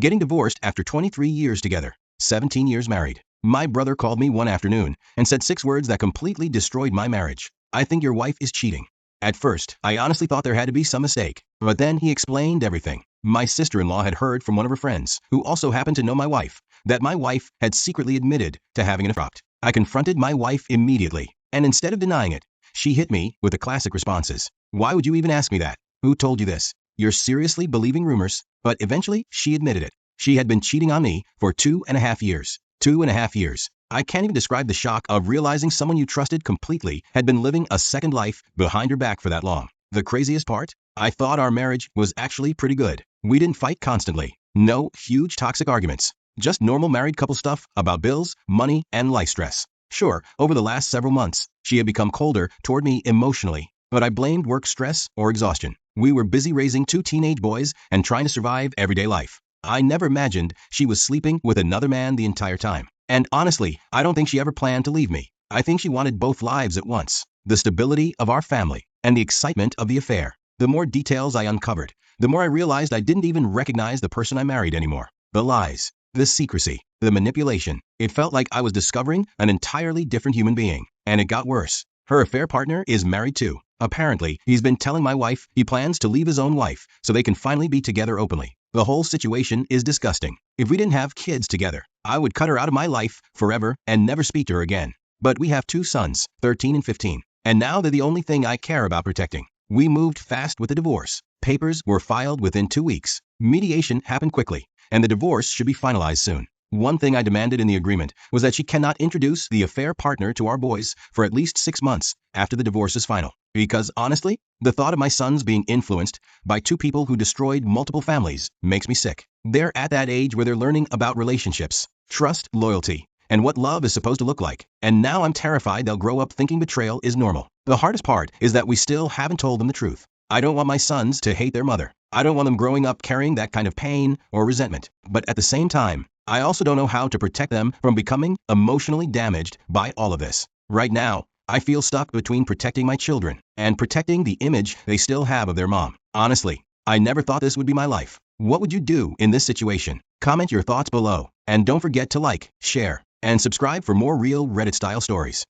Getting divorced after 23 years together, 17 years married. My brother called me one afternoon and said 6 words that completely destroyed my marriage. I think your wife is cheating. At first, I honestly thought there had to be some mistake, but then he explained everything. My sister-in-law had heard from one of her friends, who also happened to know my wife, that my wife had secretly admitted to having an affair. I confronted my wife immediately, and instead of denying it, she hit me with the classic responses. Why would you even ask me that? Who told you this? You're seriously believing rumors? But eventually, she admitted it. She had been cheating on me for 2.5 years. 2.5 years. I can't even describe the shock of realizing someone you trusted completely had been living a second life behind your back for that long. The craziest part? I thought our marriage was actually pretty good. We didn't fight constantly. No huge toxic arguments. Just normal married couple stuff about bills, money, and life stress. Sure, over the last several months, she had become colder toward me emotionally, but I blamed work stress or exhaustion. We were busy raising 2 teenage boys and trying to survive everyday life. I never imagined she was sleeping with another man the entire time. And honestly, I don't think she ever planned to leave me. I think she wanted both lives at once. The stability of our family and the excitement of the affair. The more details I uncovered, the more I realized I didn't even recognize the person I married anymore. The lies, the secrecy, the manipulation. It felt like I was discovering an entirely different human being. And it got worse. Her affair partner is married too. Apparently, he's been telling my wife he plans to leave his own wife so they can finally be together openly. The whole situation is disgusting. If we didn't have kids together, I would cut her out of my life forever and never speak to her again. But we have 2 sons, 13 and 15. And now they're the only thing I care about protecting. We moved fast with the divorce. Papers were filed within 2 weeks. Mediation happened quickly, and the divorce should be finalized soon. One thing I demanded in the agreement was that she cannot introduce the affair partner to our boys for at least 6 months after the divorce is final. Because honestly, the thought of my sons being influenced by 2 people who destroyed multiple families makes me sick. They're at that age where they're learning about relationships, trust, loyalty, and what love is supposed to look like. And now I'm terrified they'll grow up thinking betrayal is normal. The hardest part is that we still haven't told them the truth. I don't want my sons to hate their mother. I don't want them growing up carrying that kind of pain or resentment. But at the same time, I also don't know how to protect them from becoming emotionally damaged by all of this. Right now, I feel stuck between protecting my children and protecting the image they still have of their mom. Honestly, I never thought this would be my life. What would you do in this situation? Comment your thoughts below. And don't forget to like, share, and subscribe for more real Reddit-style stories.